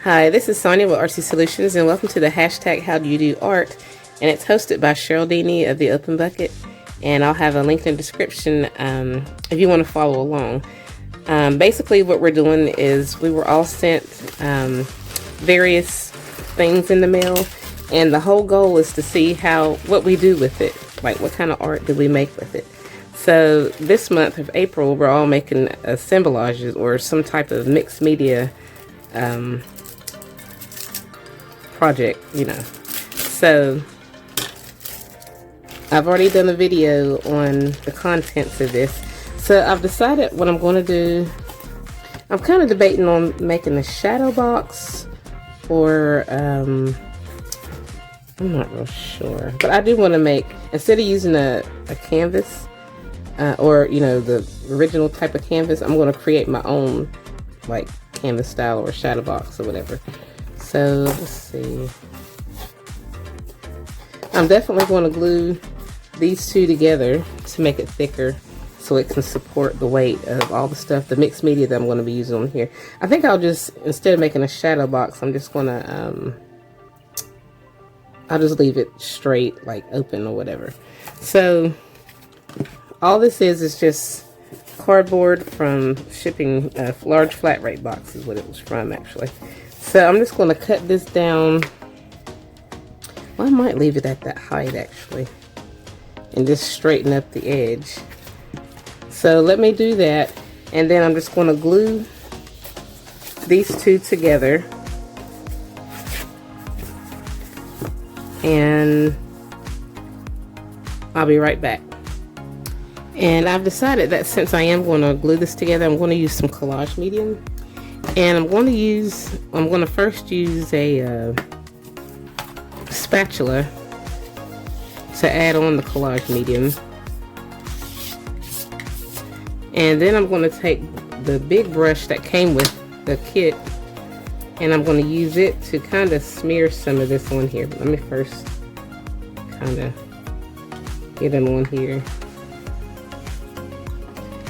Hi, this is Sonia with Artsy Solutions, and welcome to the hashtag How Do You Do Art, and it's hosted by Sharyl of the Open Bucket, and I'll have a link in the description if you want to follow along. Basically what we're doing is we were all sent various things in the mail, and the whole goal is to see what we do with it, like what kind of art do we make with it. So this month of April, we're all making assemblages or some type of mixed media project, you know. So I've already done a video on the contents of this. So I've decided what I'm going to do. I'm kind of debating on making a shadow box or I'm not real sure, but I do want to make, instead of using a canvas or, you know, the original type of canvas, I'm going to create my own like canvas style or shadow box or whatever. So let's see. I'm definitely going to glue these two together to make it thicker so it can support the weight of all the stuff, the mixed media that I'm going to be using on here. I think I'll just, instead of making a shadow box, I'm just going to, I'll just leave it straight, like open or whatever. So all this is just cardboard from shipping, large flat rate box is what it was from actually. So I'm just going to cut this down. Well, I might leave it at that height actually and just straighten up the edge. So let me do that, and then I'm just going to glue these two together, and I'll be right back. And I've decided that since I am going to glue this together, I'm going to use some collage medium. And I'm going to first use a spatula to add on the collage medium. And then I'm going to take the big brush that came with the kit, and I'm going to use it to kind of smear some of this on here. But let me first kind of get it on here.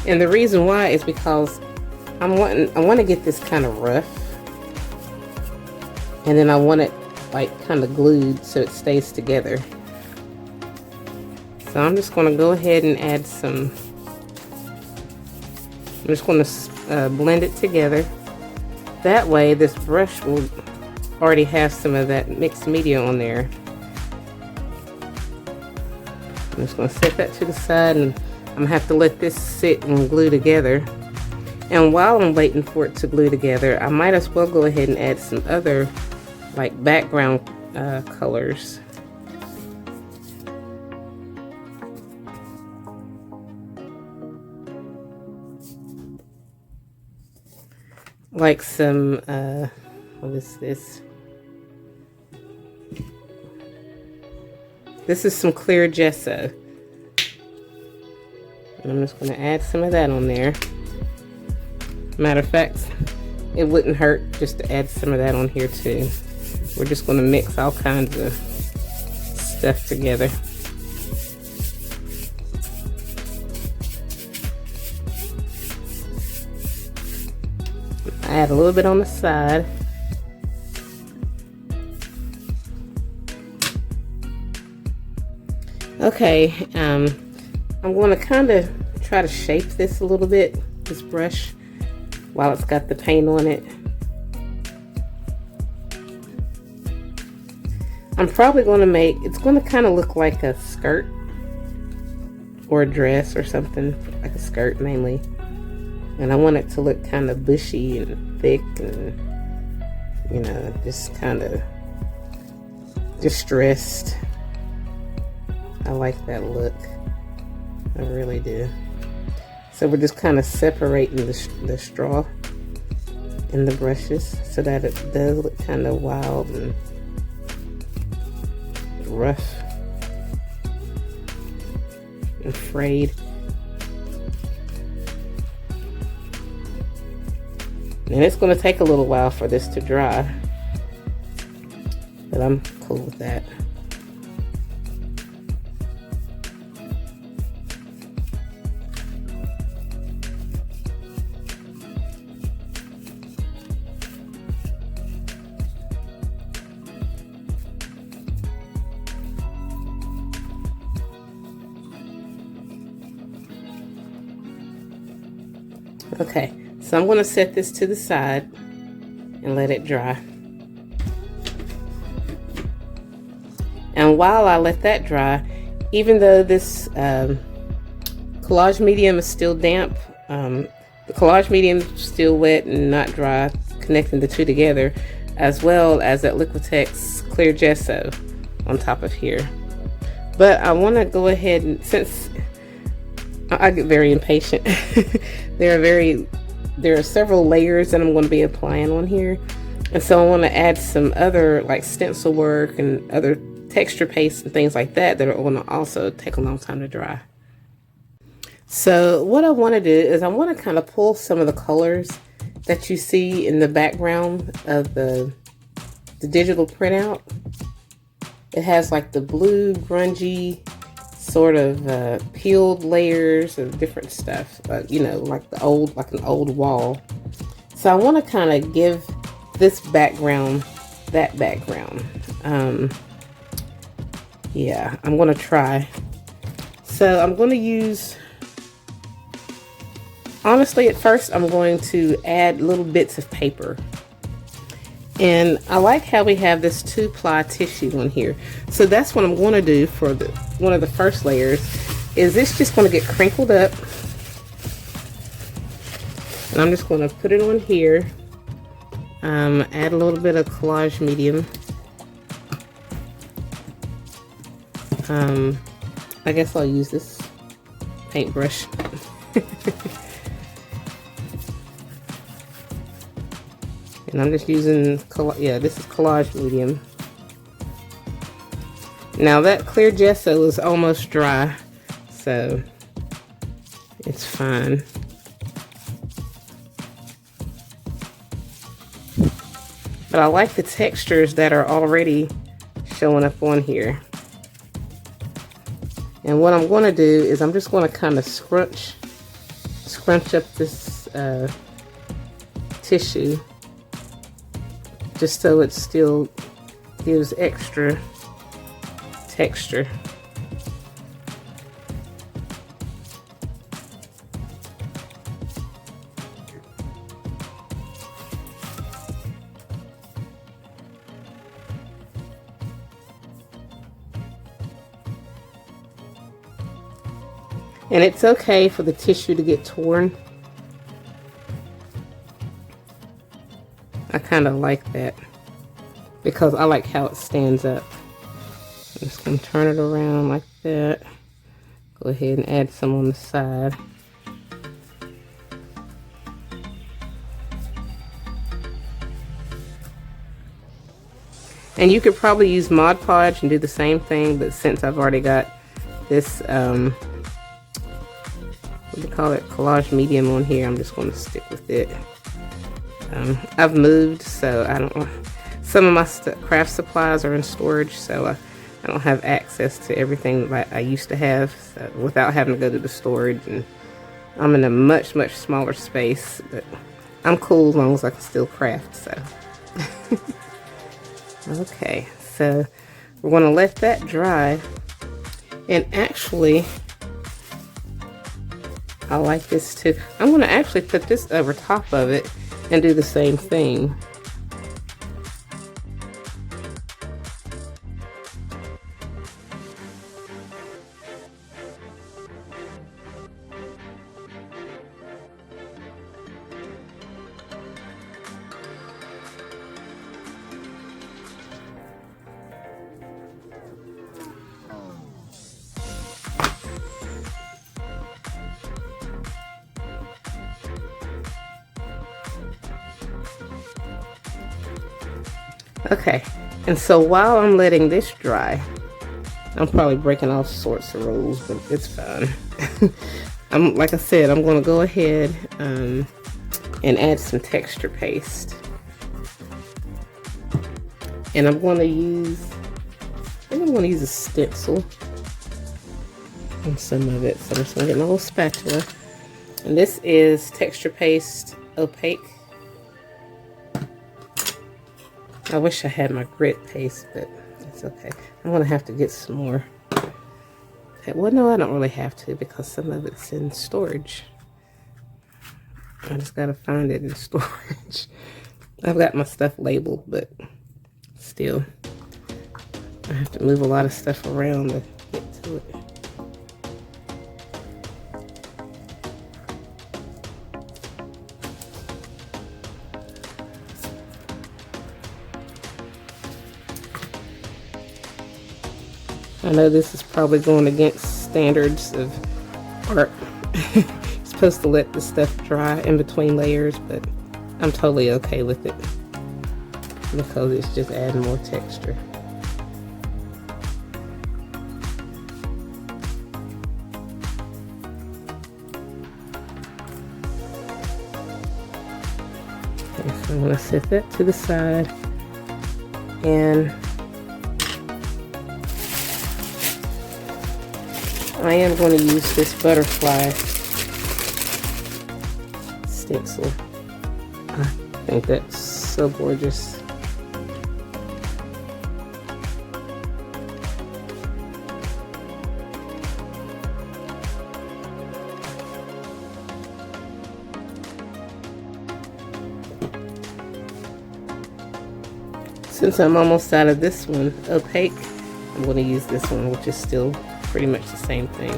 And the reason why is because I want to get this kind of rough, and then I want it like kind of glued so it stays together. So I'm just going to go ahead and add some. I'm just going to blend it together. That way this brush will already have some of that mixed media on there. I'm just going to set that to the side, and I'm going to have to let this sit and glue together. And while I'm waiting for it to glue together, I might as well go ahead and add some other like background colors. Like some, what is this? This is some clear gesso. And I'm just going to add some of that on there. Matter of fact, it wouldn't hurt just to add some of that on here too. We're just going to mix all kinds of stuff together. Add a little bit on the side. Okay, I'm going to kind of try to shape this a little bit, this brush, while it's got the paint on it. I'm probably going to make, it's going to kind of look like a skirt or a dress or something, like a skirt mainly. And I want it to look kind of bushy and thick and, you know, just kind of distressed. I like that look. I really do. So we're just kind of separating the straw in the brushes so that it does look kind of wild and rough and frayed. And it's going to take a little while for this to dry, but I'm cool with that. Okay, so I'm going to set this to the side and let it dry. And while I let that dry, even though this collage medium is still damp, the collage medium is still wet and not dry, connecting the two together, as well as that Liquitex clear gesso on top of here. But I want to go ahead and, since I get very impatient, there are several layers that I'm going to be applying on here, and so I want to add some other like stencil work and other texture paste and things like that that are going to also take a long time to dry. So what I want to do is I want to kind of pull some of the colors that you see in the background of the digital printout. It has like the blue grungy sort of peeled layers of different stuff, you know, like an old wall. So I want to kind of give this background that background. Yeah, I'm going to try. So I'm going to use, honestly, at first I'm going to add little bits of paper. And I like how we have this 2-ply tissue on here. So that's what I'm going to do for one of the first layers, is it's just going to get crinkled up. And I'm just going to put it on here. Add a little bit of collage medium. I guess I'll use this paintbrush. And I'm just using, this is collage medium. Now that clear gesso is almost dry, so it's fine. But I like the textures that are already showing up on here. And what I'm going to do is I'm just going to kind of scrunch up this tissue, just so it still gives extra texture. And it's okay for the tissue to get torn. I kind of like that because I like how it stands up. I'm just going to turn it around like that. Go ahead and add some on the side. And you could probably use Mod Podge and do the same thing, but since I've already got this what do you call it, collage medium on here, I'm just going to stick with it. I've moved, so I don't, some of my craft supplies are in storage, so I don't have access to everything like I used to have, so, without having to go to the storage, and I'm in a much smaller space, but I'm cool as long as I can still craft. So okay, so we're going to let that dry. And actually, I like this too. I'm going to actually put this over top of it and do the same thing. Okay, and so while I'm letting this dry, I'm probably breaking all sorts of rules, but it's fine. Like I said, I'm going to go ahead and add some texture paste. And I'm going to use, I think I'm going to use a stencil on some of it. So I'm just going to get my little spatula. And this is Texture Paste Opaque. I wish I had my grit paste, but it's okay. I'm going to have to get some more. Well, no, I don't really have to because some of it's in storage. I just gotta find it in storage. I've got my stuff labeled, but still, I have to move a lot of stuff around to get to it. I know this is probably going against standards of art. You're supposed to let the stuff dry in between layers, but I'm totally okay with it because it's just adding more texture. Okay, so I'm going to set that to the side, and I am going to use this butterfly stencil. I think that's so gorgeous. Since I'm almost out of this one, opaque, I'm going to use this one, which is still pretty much the same thing.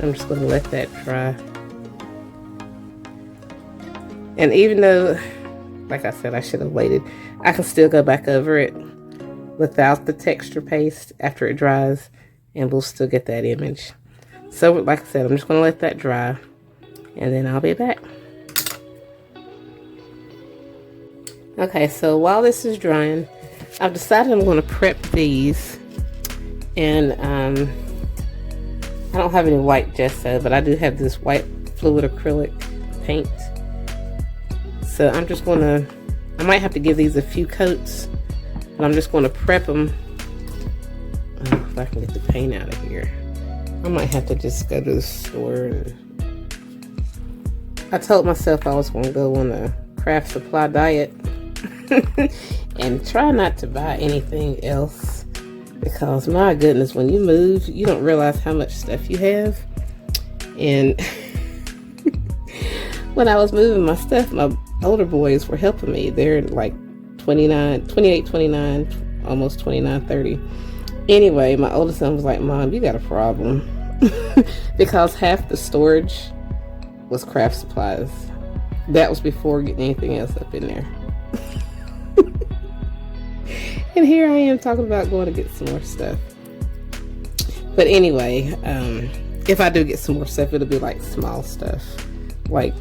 I'm just going to let that dry. And even though, like I said, I should have waited, I can still go back over it without the texture paste after it dries, and we'll still get that image. So like I said, I'm just going to let that dry, and then I'll be back. Okay, so while this is drying, I've decided I'm going to prep these. And I don't have any white gesso, but I do have this white fluid acrylic paint. So I'm just going to, I might have to give these a few coats, but I'm just going to prep them. If I can get the paint out of here. I might have to just go to the store. And I told myself I was going to go on a craft supply diet and try not to buy anything else, because my goodness, when you move, you don't realize how much stuff you have. And when I was moving my stuff, my older boys were helping me. They're like 28, 29, almost 29, 30. Anyway, my oldest son was like, Mom, you got a problem. Because half the storage was craft supplies. That was before getting anything else up in there. And here I am talking about going to get some more stuff. But anyway, if I do get some more stuff, it'll be like small stuff. Like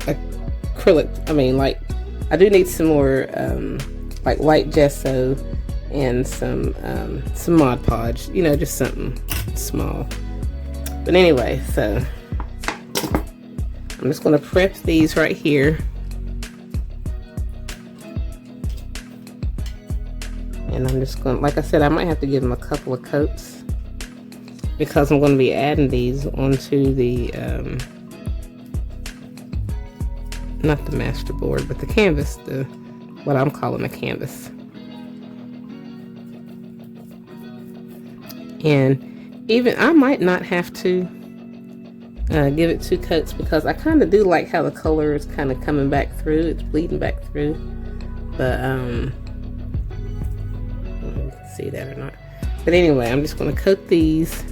acrylic. I mean, like, I do need some more like white gesso and some Mod Podge, you know, just something small. But anyway, so I'm just going to prep these right here. And I'm just going to, like I said, I might have to give them a couple of coats, because I'm going to be adding these onto the, not the master board, but the canvas, what I'm calling a canvas. And even, I might not have to give it 2 coats, because I kind of do like how the color is kind of coming back through. It's bleeding back through. But, I don't know if you can see that or not. But anyway, I'm just going to coat these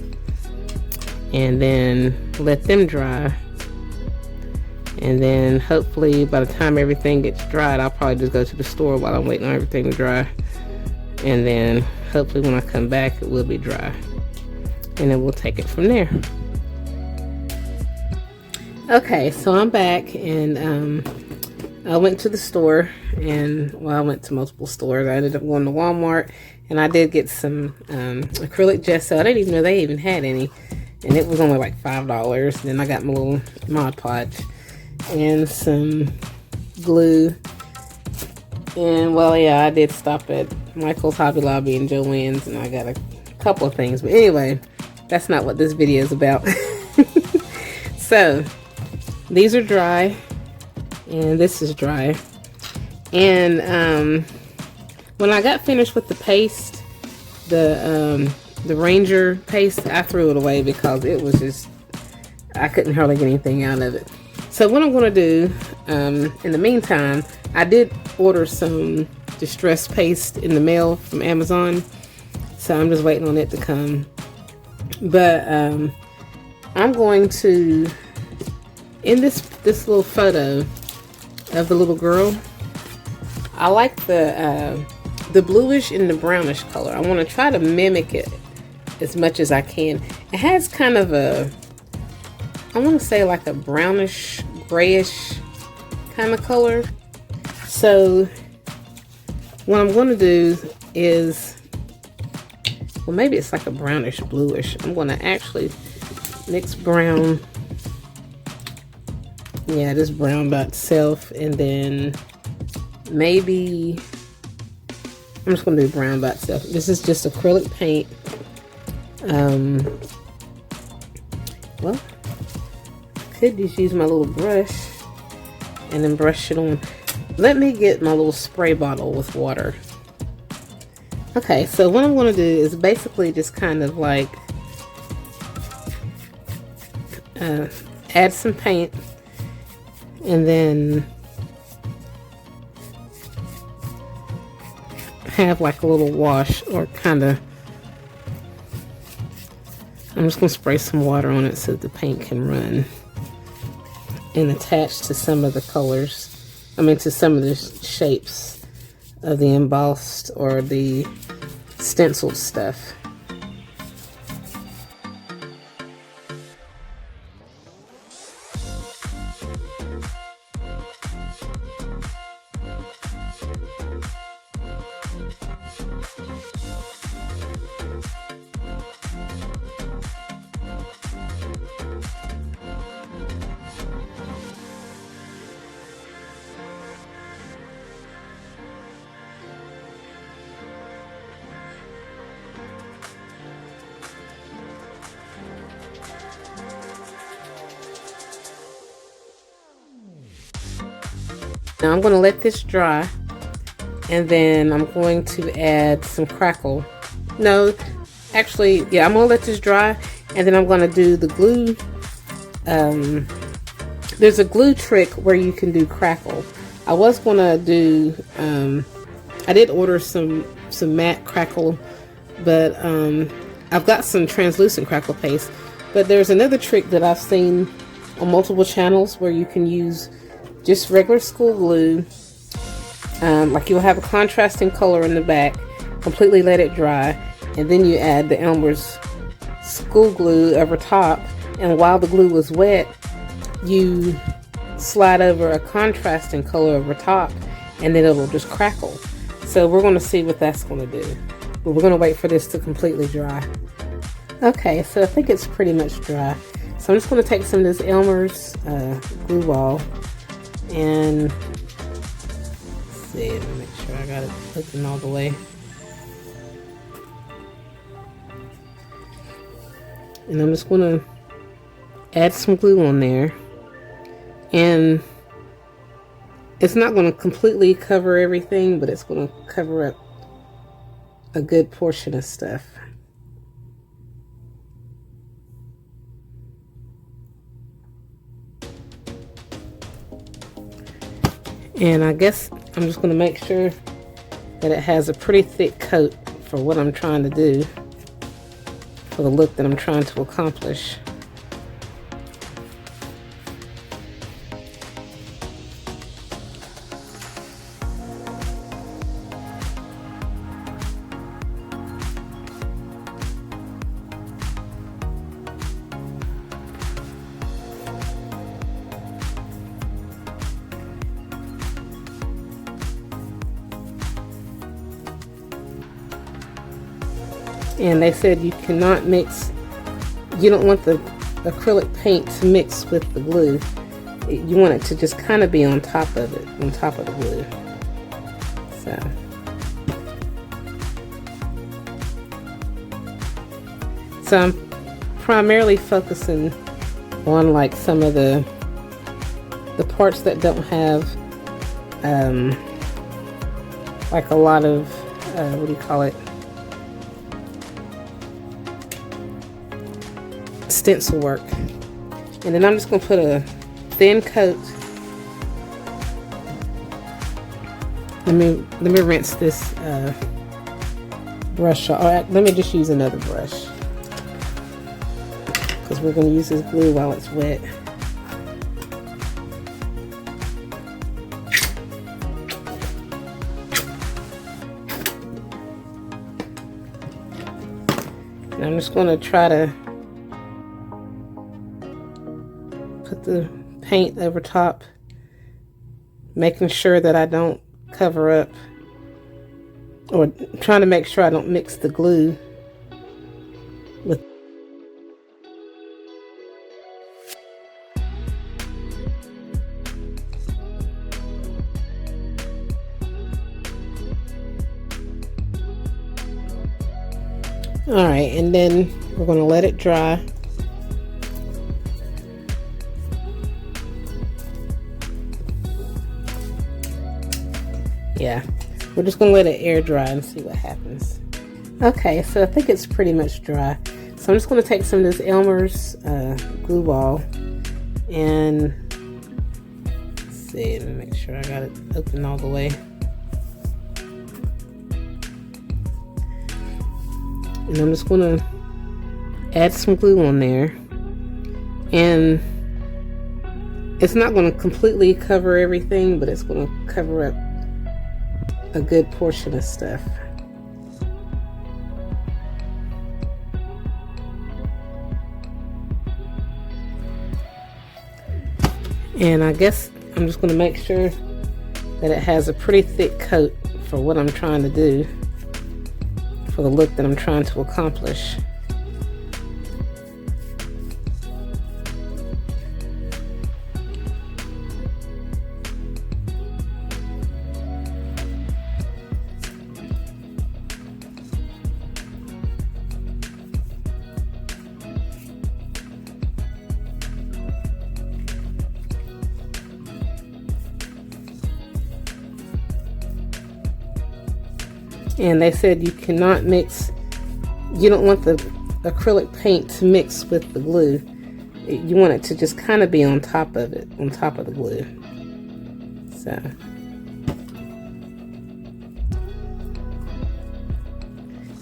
and then let them dry. And then hopefully by the time everything gets dried, I'll probably just go to the store while I'm waiting on everything to dry. And then hopefully when I come back, it will be dry. And then we'll take it from there. Okay, so I'm back, and I went to the store, and well, I went to multiple stores. I ended up going to Walmart, and I did get some acrylic gesso. I didn't even know they even had any, and it was only like $5. Then I got my little Mod Podge and some glue. And well, yeah, I did stop at Michael's, Hobby Lobby, and Joann's, and I got a couple of things. But anyway, that's not what this video is about. So these are dry, and this is dry. And when I got finished with the paste, the Ranger paste, I threw it away because it was just, I couldn't hardly get anything out of it. So what I'm going to do, in the meantime, I did order some distress paste in the mail from Amazon, so I'm just waiting on it to come. But I'm going to, in this little photo of the little girl, I like the bluish and the brownish color. I want to try to mimic it as much as I can. It has kind of a, I want to say like a brownish, grayish kind of color. So what I'm going to do is, well, maybe it's like a brownish bluish. I'm going to actually mix brown. Yeah, this brown by itself, and then maybe I'm just going to do brown by itself. This is just acrylic paint. Well, I could just use my little brush and then brush it on. Let me get my little spray bottle with water. Okay, so what I'm going to do is basically just kind of like add some paint, and then have like a little wash, or kind of, I'm just going to spray some water on it so that the paint can run and attach to some of the colors. I mean, to some of the shapes of the embossed or the stenciled stuff. Now I'm going to let this dry, and then I'm going to add some crackle. No, actually, yeah, I'm going to let this dry, and then I'm going to do the glue. There's a glue trick where you can do crackle. I was going to do, I did order some matte crackle, but I've got some translucent crackle paste. But there's another trick that I've seen on multiple channels where you can use just regular school glue. Like you'll have a contrasting color in the back, completely let it dry, and then you add the Elmer's school glue over top, and while the glue was wet, you slide over a contrasting color over top, and then it'll just crackle. So we're going to see what that's going to do, but we're going to wait for this to completely dry. Okay, so I think it's pretty much dry. So I'm just going to take some of this Elmer's glue ball, and let's see, let me make sure I got it open all the way. And I'm just going to add some glue on there, and it's not going to completely cover everything, but it's going to cover up a good portion of stuff. And I guess I'm just going to make sure that it has a pretty thick coat for what I'm trying to do, for the look that I'm trying to accomplish. And they said you cannot mix, you don't want the acrylic paint to mix with the glue. You want it to just kind of be on top of it, on top of the glue. So I'm primarily focusing on like some of the the parts that don't have like a lot of what do you call it, stencil work. And then I'm just going to put a thin coat. Let me rinse this brush off. Let me just use another brush, because we're going to use this glue while it's wet. And I'm just going to try to put the paint over top, making sure that I don't cover up, or trying to make sure I don't mix the glue with. Alright, and then we're going to let it dry. Yeah, we're just going to let it air dry and see what happens. Okay, so I think it's pretty much dry. So I'm just going to take some of this Elmer's glue ball and let's see, let me make sure I got it open all the way. And I'm just going to add some glue on there, and it's not going to completely cover everything, but it's going to cover up a good portion of stuff. And I guess I'm just going to make sure that it has a pretty thick coat for what I'm trying to do, for the look that I'm trying to accomplish. And they said you cannot mix, you don't want the acrylic paint to mix with the glue. You want it to just kind of be on top of it, on top of the glue.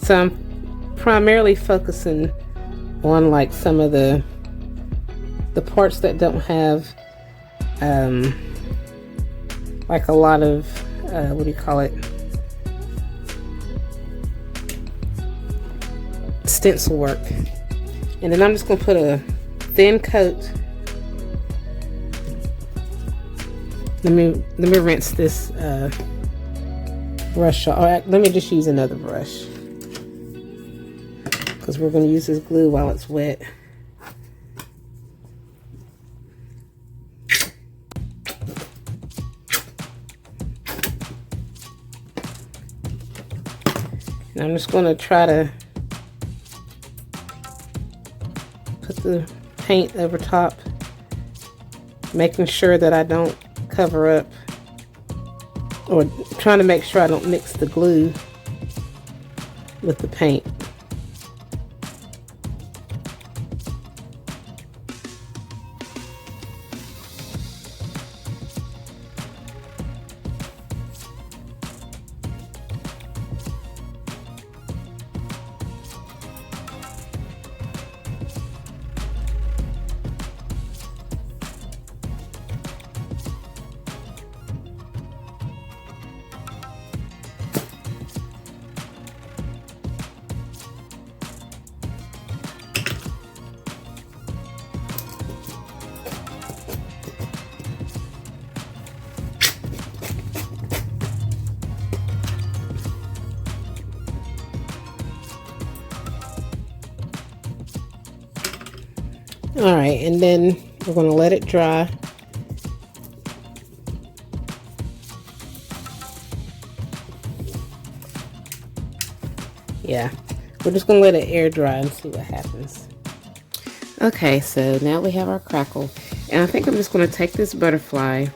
So I'm primarily focusing on like some of the parts that don't have like a lot of what do you call it, stencil work. And then I'm just going to put a thin coat. Let me rinse this brush off. Let me just use another brush, because we're going to use this glue while it's wet. And I'm just going to try to put the paint over top, making sure that I don't cover up, or trying to make sure I don't mix the glue with the paint. Alright, and then we're going to let it dry. Yeah, we're just going to let it air dry and see what happens. Okay, so now we have our crackle. And I think I'm just going to take this butterfly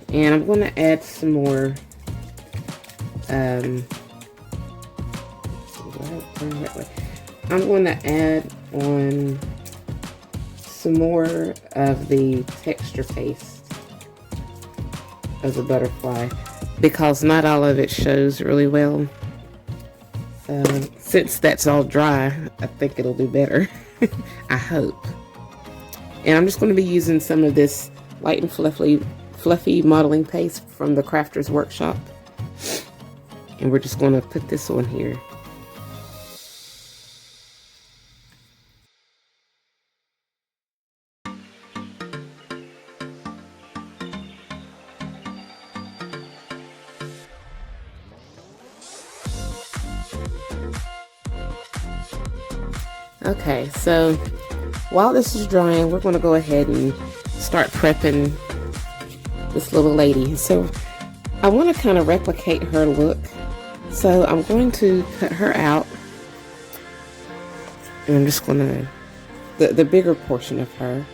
and I'm going to add some more I'm going to add on some more of the texture paste of the butterfly because not all of it shows really well. So since that's all dry, I think it'll do better. I hope. And I'm just going to be using some of this light and fluffy modeling paste from the Crafter's Workshop. And we're just going to put this on here. Okay, so while this is drying, we're going to go ahead and start prepping this little lady. So I want to kind of replicate her look. So I'm going to cut her out. And I'm just going to, the bigger portion of her.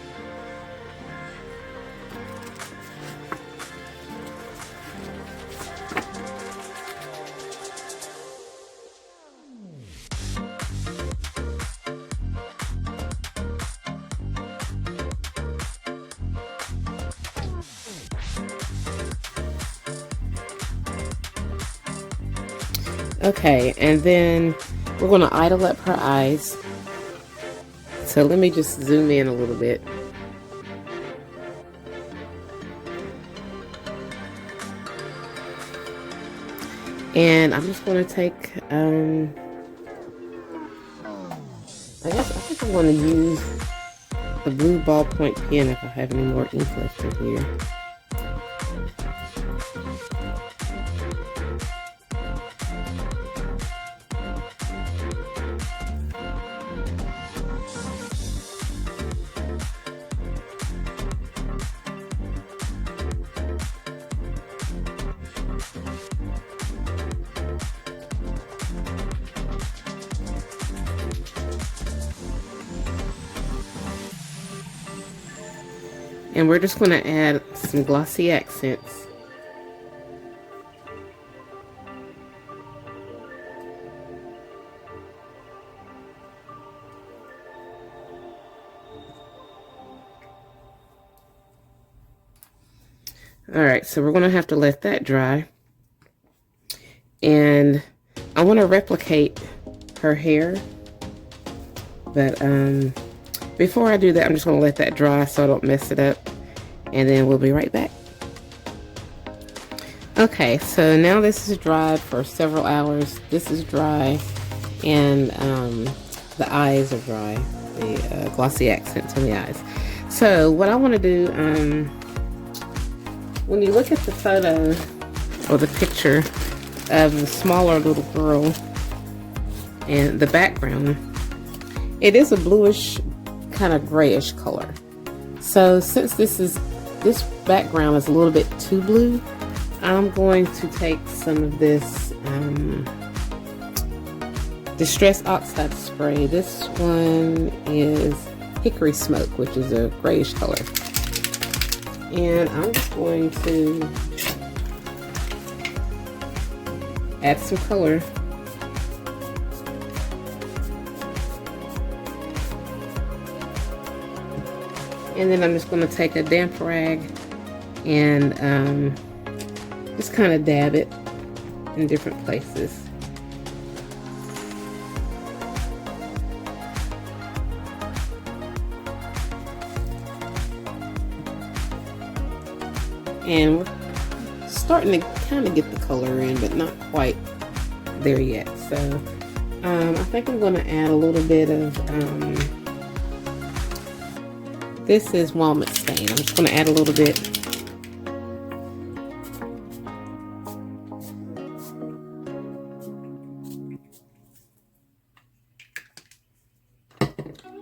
Okay, and then we're going to idle up her eyes. So let me just zoom in a little bit. And I'm just going to take, I think I'm going to use the blue ballpoint pen if I have any more ink left in here. And we're just going to add some glossy accents. Alright, so we're going to have to let that dry. And I want to replicate her hair. But before I do that, I'm just going to let that dry so I don't mess it up. And then we'll be right back. Okay, so now this is dried for several hours. This is dry, and the eyes are dry. The glossy accents on the eyes. So what I want to do, when you look at the photo or the picture of the smaller little girl and the background, it is a bluish, kind of grayish color. So since this background is a little bit too blue, I'm going to take some of this Distress Oxide spray. This one is Hickory Smoke, which is a grayish color. And I'm just going to add some color. And then I'm just going to take a damp rag and just kind of dab it in different places. And we're starting to kind of get the color in, but not quite there yet. So I think I'm going to add a little bit of this is walnut stain. I'm just going to add a little bit.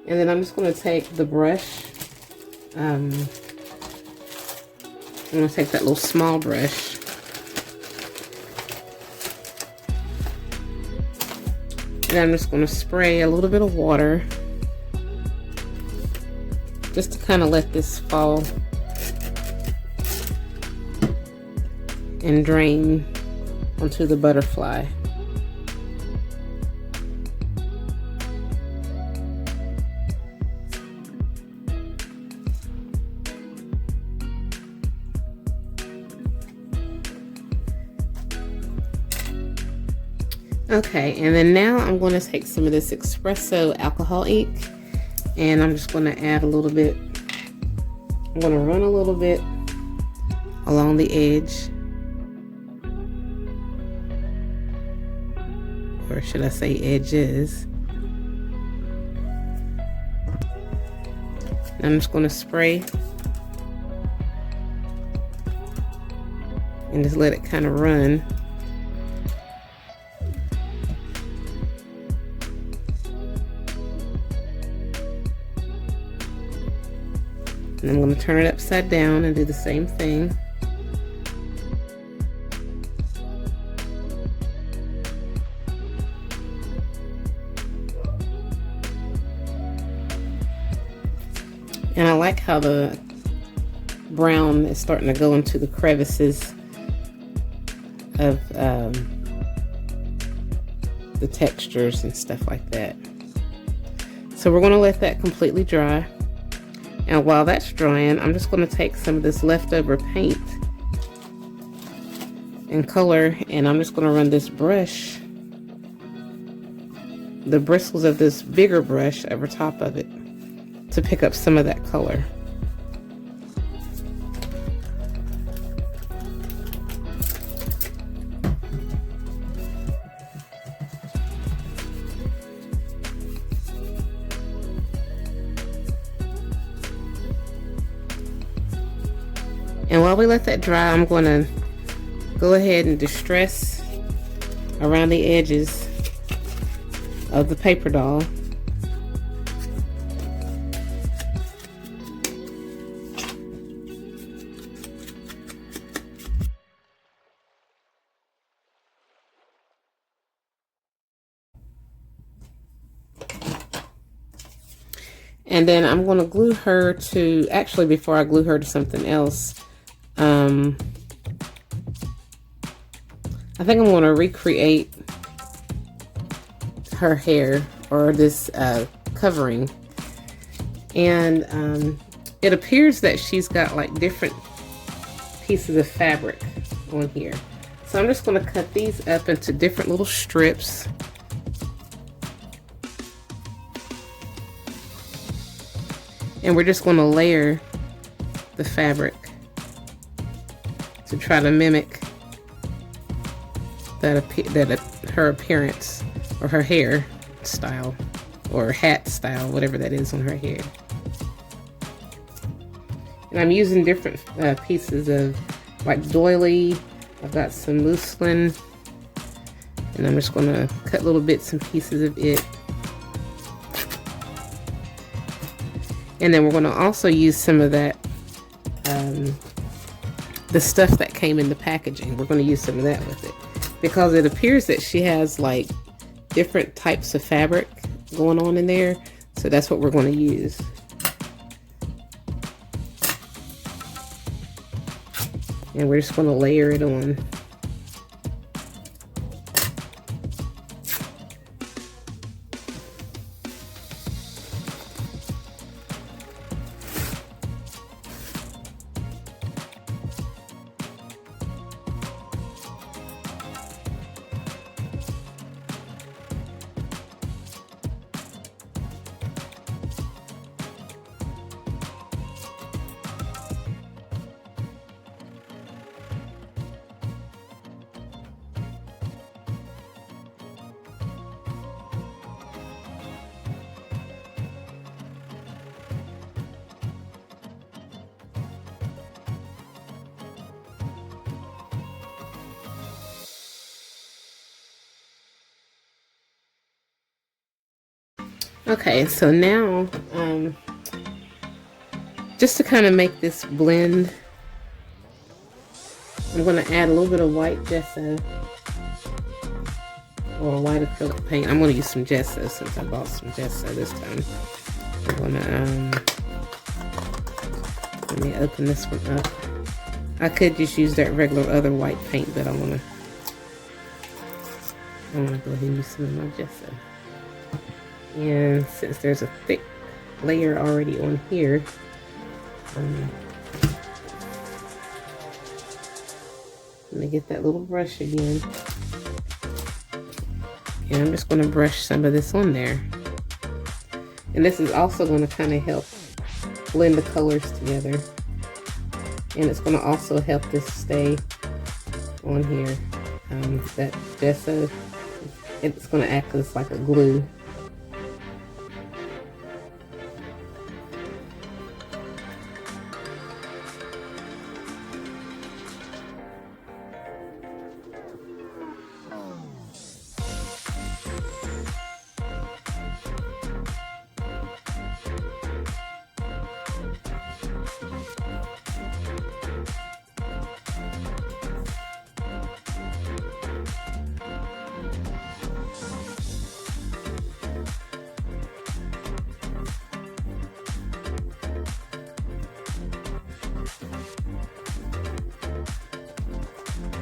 And then I'm just going to take the brush. I'm going to take that little small brush. And I'm just going to spray a little bit of water just to kind of let this fall and drain onto the butterfly. Okay, and then now I'm going to take some of this espresso alcohol ink, and I'm just going to add a little bit. I'm going to run a little bit along the edge, or should I say edges. And I'm just going to spray and just let it kind of run. And I'm going to turn it upside down and do the same thing. And I like how the brown is starting to go into the crevices of the textures and stuff like that. So we're going to let that completely dry. And while that's drying, I'm just going to take some of this leftover paint and color, and I'm just going to run this brush, the bristles of this bigger brush, over top of it to pick up some of that color. And while we let that dry, I'm going to go ahead and distress around the edges of the paper doll. And then I'm going to glue her to, actually before I glue her to something else, I think I'm going to recreate her hair, or this covering. And it appears that she's got like different pieces of fabric on here. So I'm just going to cut these up into different little strips. And we're just going to layer the fabric to try to mimic her appearance, or her hair style, or hat style, whatever that is on her hair. And I'm using different pieces of like doily. I've got some muslin, and I'm just going to cut little bits and pieces of it. And then we're going to also use some of that, the stuff that came in the packaging. We're going to use some of that with it, because it appears that she has like different types of fabric going on in there. So that's what we're going to use. And we're just going to layer it on. Okay, so now, just to kind of make this blend, I'm going to add a little bit of white gesso, or white acrylic paint. I'm going to use some gesso since I bought some gesso this time. I'm going to Let me open this one up. I could just use that regular other white paint, but I wanna go ahead and use some of my gesso. And since there's a thick layer already on here, let me get that little brush again. And I'm just going to brush some of this on there. And this is also going to kind of help blend the colors together. And it's going to also help this stay on here. That gesso, it's going to act as like a glue.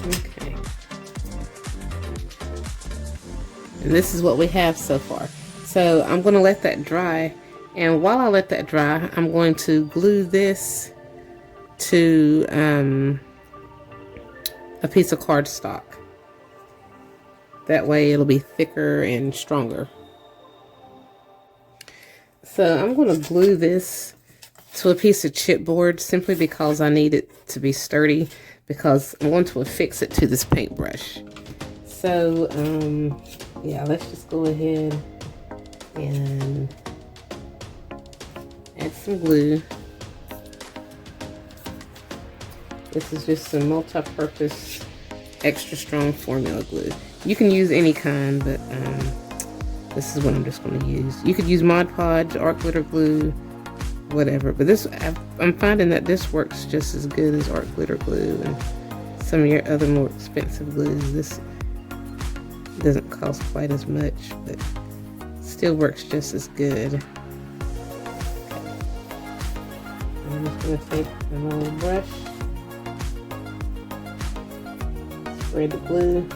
Okay. And this is what we have so far. So I'm going to let that dry. And while I let that dry, I'm going to glue this to a piece of cardstock. That way it'll be thicker and stronger. So I'm going to glue this to a piece of chipboard simply because I need it to be sturdy, because I'm going to affix it to this paintbrush. So yeah, let's just go ahead and add some glue. This is just some multi-purpose extra strong formula glue. You can use any kind, but this is what I'm just going to use. You could use Mod Podge, art glitter glue, whatever, but this, I'm finding that this works just as good as art glitter glue and some of your other more expensive glues. This doesn't cost quite as much, but still works just as good. I'm just going to take a little brush, spray the glue.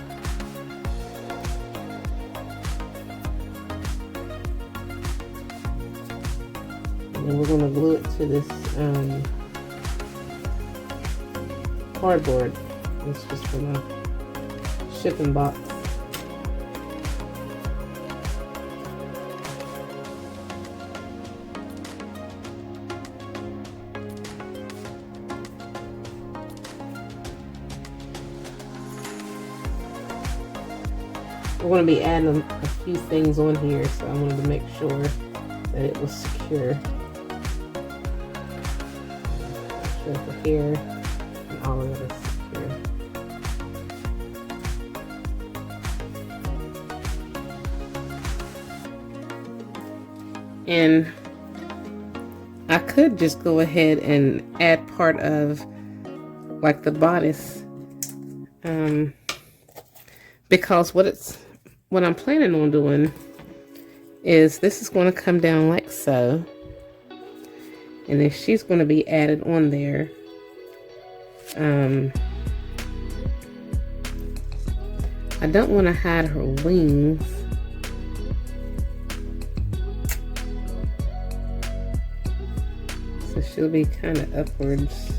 And we're going to glue it to this cardboard. It's just from a shipping box. We're going to be adding a few things on here, so I wanted to make sure that it was secure. Make sure the hair and all of it is secure. And I could just go ahead and add part of like the bodice, because what I'm planning on doing is this is going to come down like so, and then she's going to be added on there. I don't want to hide her wings, so she'll be kind of upwards.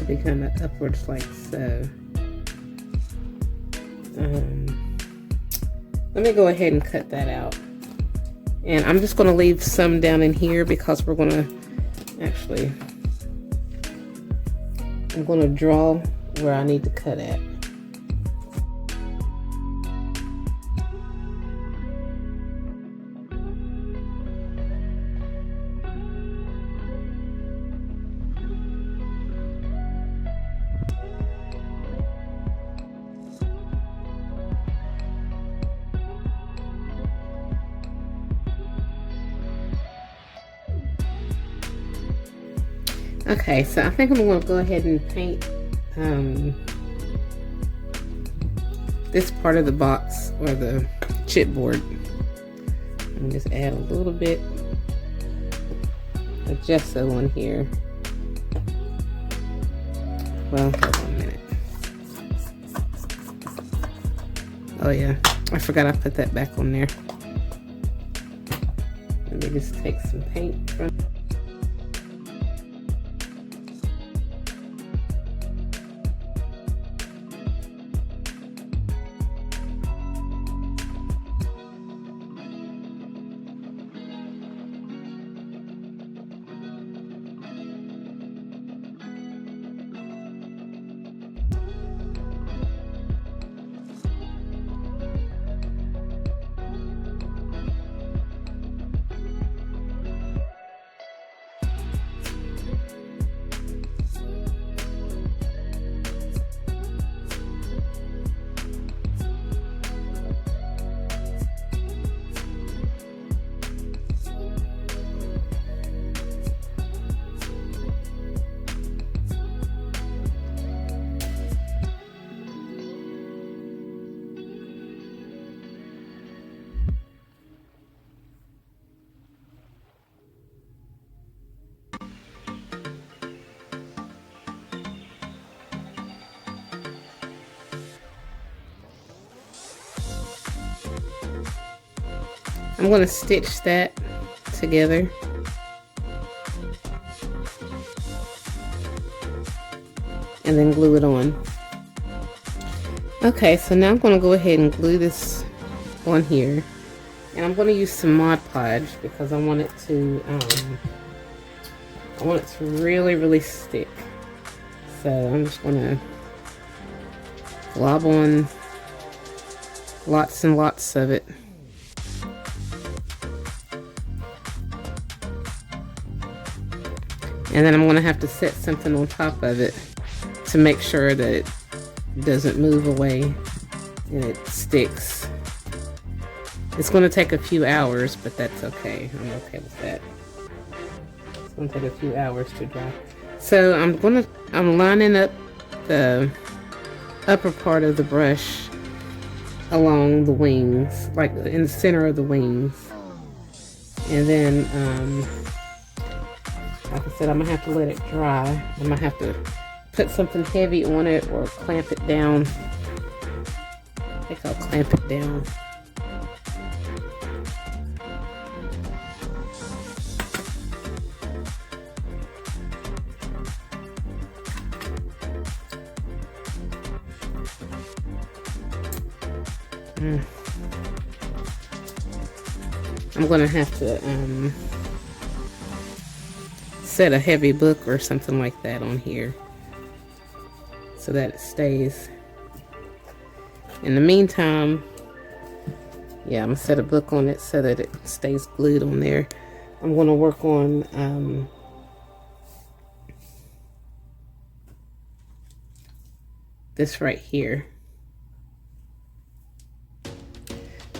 Be kind of upwards like so. Let me go ahead and cut that out, and I'm just going to leave some down in here because we're going to actually, I'm going to draw where I need to cut at. Okay, so I think I'm going to go ahead and paint this part of the box or the chipboard. And just add a little bit of gesso on here. Well, hold on a minute. Oh yeah, I forgot I put that back on there. Let me just take some paint from. I'm going to stitch that together. And then glue it on. Okay, so now I'm going to go ahead and glue this on here. And I'm going to use some Mod Podge because I want it to really, really stick. So I'm just going to glob on lots and lots of it. And then I'm going to have to set something on top of it to make sure that it doesn't move away and it sticks. It's going to take a few hours, but that's okay. I'm okay with that. It's going to take a few hours to dry. So I'm lining up the upper part of the brush along the wings, like in the center of the wings. And then, like I said, I'm gonna have to let it dry. I'm gonna have to put something heavy on it or clamp it down. I think I'll clamp it down. I'm gonna have to set a heavy book or something like that on here so that it stays. In the meantime, yeah, I'm gonna set a book on it so that it stays glued on there. I'm gonna work on this right here.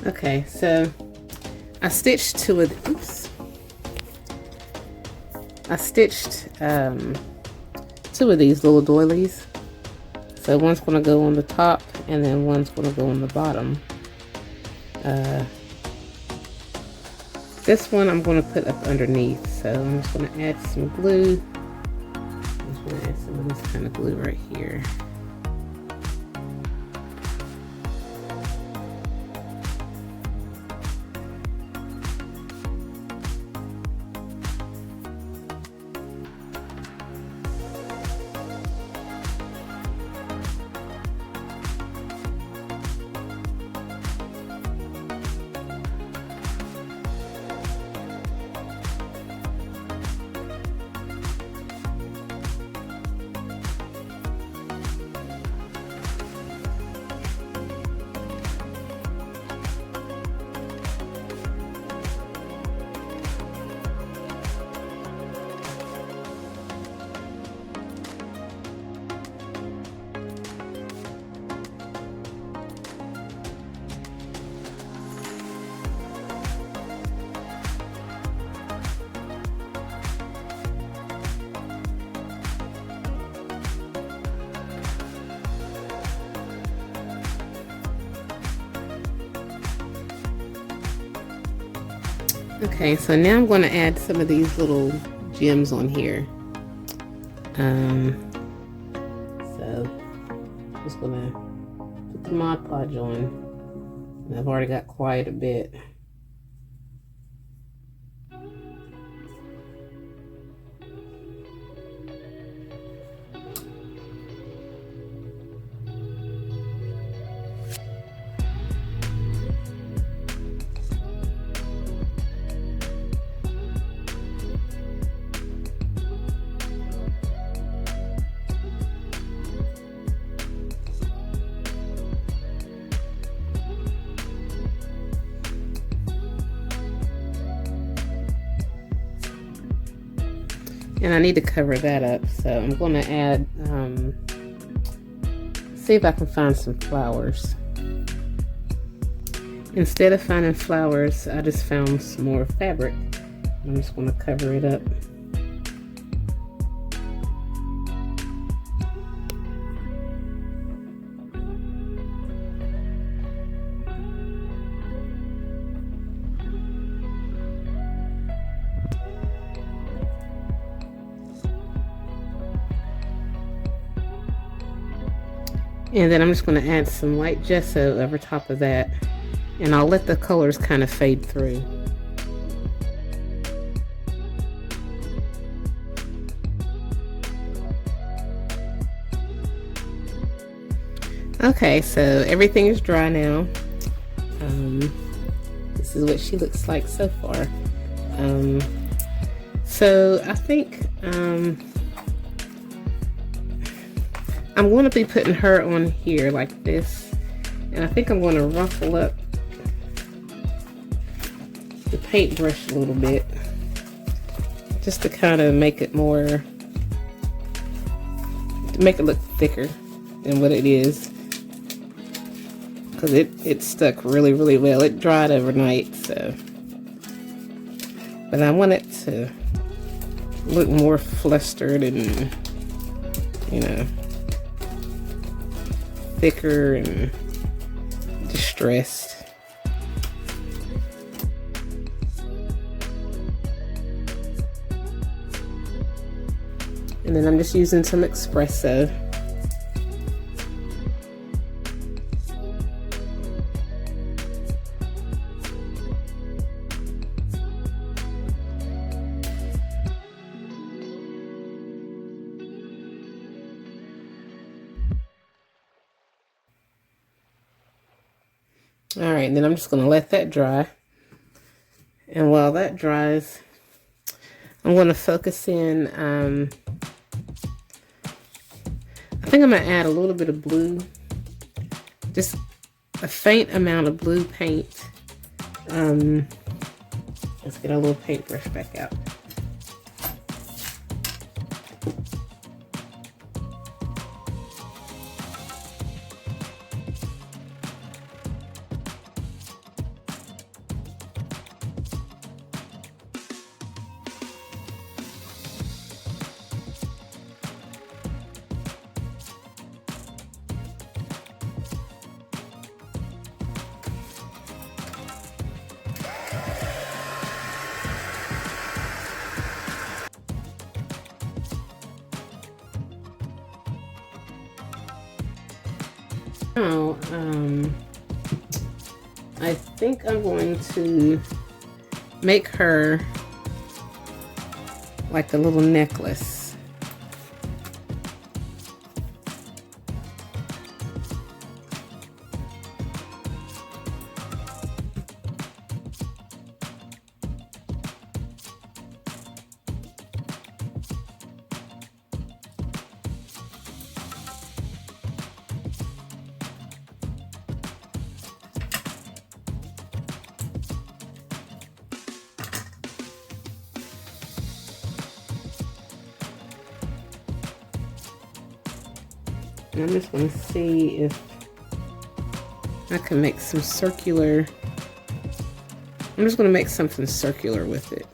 Okay, so I stitched two of the, oops. I stitched two of these little doilies. So one's going to go on the top and then one's going to go on the bottom. This one I'm going to put up underneath. So I'm just going to add some glue. I'm just going to add some of this kind of glue right here. Okay, so now I'm going to add some of these little gems on here. So just going to put the Mod Podge on. And I've already got quite a bit. And I need to cover that up, so I'm going to add, see if I can find some flowers. Instead of finding flowers, I just found some more fabric. I'm just going to cover it up. And then I'm just going to add some white gesso over top of that, and I'll let the colors kind of fade through. Okay, so everything is dry now. This is what she looks like so far. So I think I'm going to be putting her on here like this, and I think I'm going to ruffle up the paintbrush a little bit, just to kind of make it more, to make it look thicker than what it is, because it stuck really well. It dried overnight, so, but I want it to look more flustered and, you know, thicker and distressed. And then I'm just using some espresso. All right, and then I'm just going to let that dry. And while that dries, I'm going to focus in, I think I'm going to add a little bit of blue, just a faint amount of blue paint. Let's get our little paintbrush back out. Now, I think I'm going to make her like a little necklace. And I'm just going to see if I can make some circular. I'm just going to make something circular with it.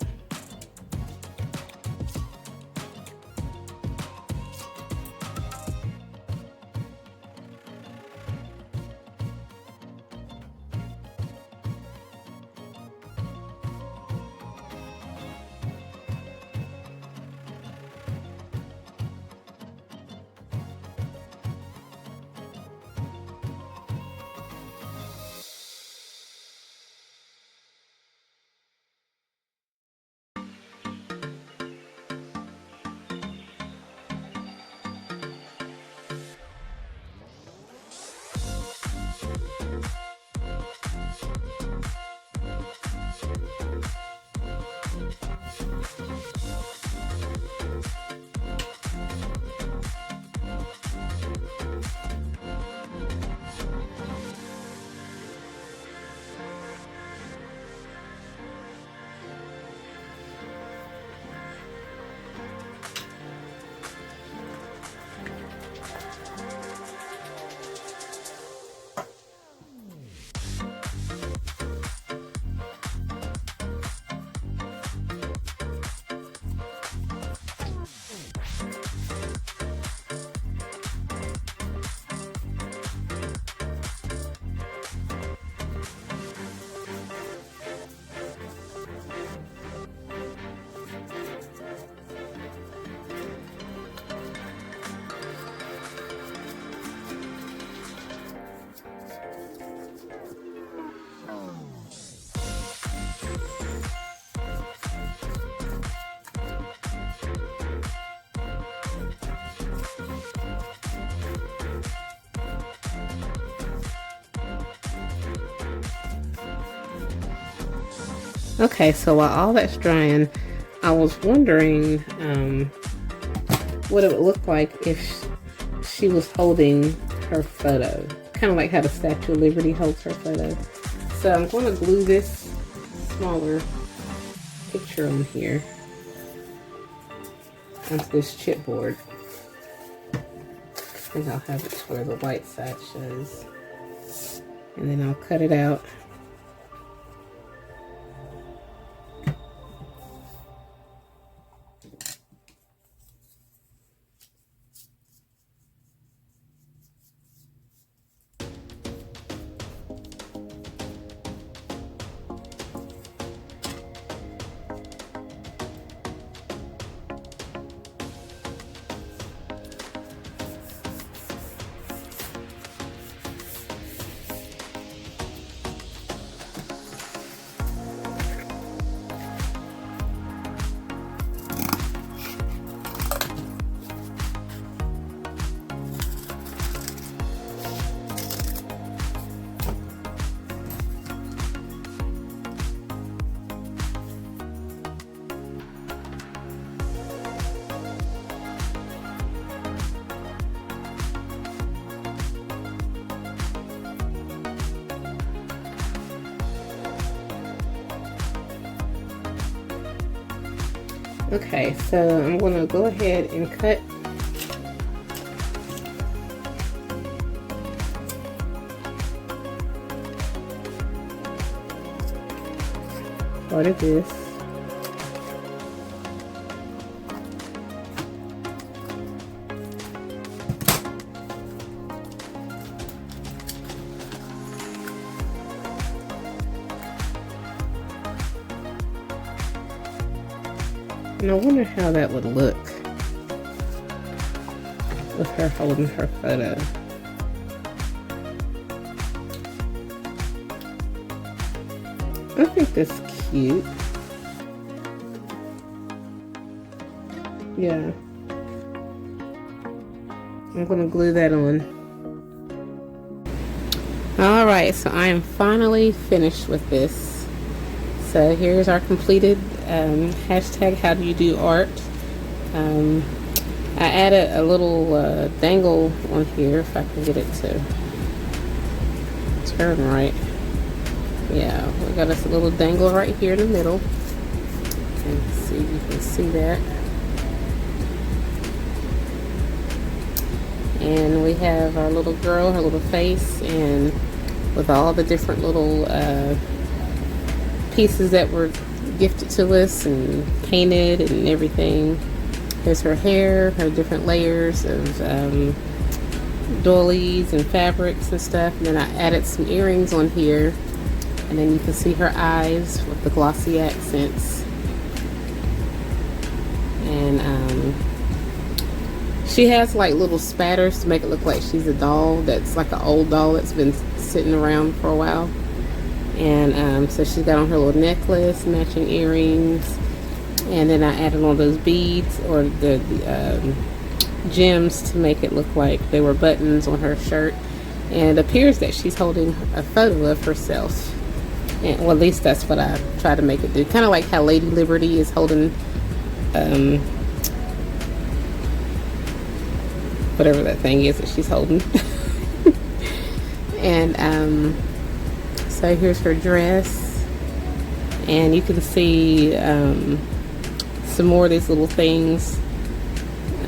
Okay, so while all that's drying, I was wondering what it would look like if she was holding her photo. Kind of like how the Statue of Liberty holds her photo. So I'm going to glue this smaller picture on here onto this chipboard. I think I'll have it to where the white side shows. And then I'll cut it out. Okay, so I'm going to go ahead and cut part of this. And I wonder how that would look with her holding her photo. I think that's cute. Yeah. I'm gonna glue that on. Alright, so I am finally finished with this. So here's our completed hashtag howdoyoudoart. I added a little dangle on here if I can get it to turn right. Yeah, we got us a little dangle right here in the middle. And see, you can see that. And we have our little girl, her little face, and with all the different little pieces that were gifted to us and painted and everything. Here's her hair, her different layers of doilies and fabrics and stuff. And then I added some earrings on here, and then you can see her eyes with the glossy accents. And she has like little spatters to make it look like she's a doll that's like an old doll that's been sitting around for a while. And so she's got on her little necklace, matching earrings, and then I added on those beads or the gems to make it look like they were buttons on her shirt. And it appears that she's holding a photo of herself, and well, at least that's what I try to make it do, kind of like how Lady Liberty is holding whatever that thing is that she's holding. And so here's her dress, and you can see some more of these little things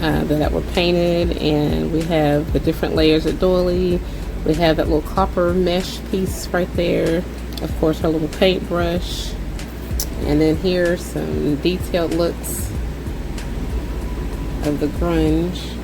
that were painted. And we have the different layers of doily. We have that little copper mesh piece right there. Of course, her little paintbrush. And then here's some detailed looks of the grunge.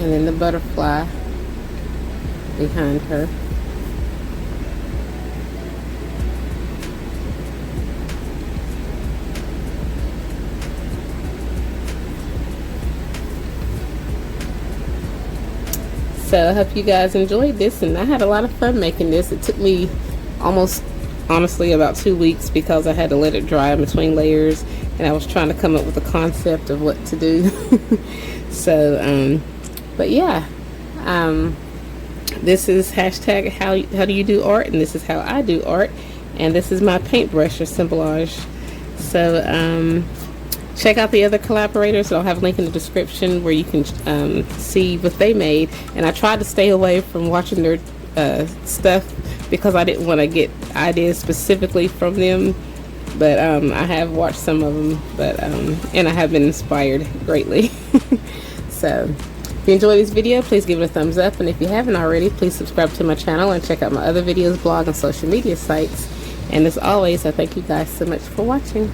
And then the butterfly behind her. So I hope you guys enjoyed this, and I had a lot of fun making this. It took me almost, honestly, about 2 weeks because I had to let it dry in between layers. and I was trying to come up with a concept of what to do. So but yeah, this is hashtag how do you do art, and this is how I do art, and this is my paintbrush assemblage. So check out the other collaborators. I'll have a link in the description where you can see what they made. And I tried to stay away from watching their stuff because I didn't want to get ideas specifically from them. But I have watched some of them, but and I have been inspired greatly. So if you enjoyed this video, please give it a thumbs up, and if you haven't already, please subscribe to my channel and check out my other videos, blog, and social media sites. And as always, I thank you guys so much for watching.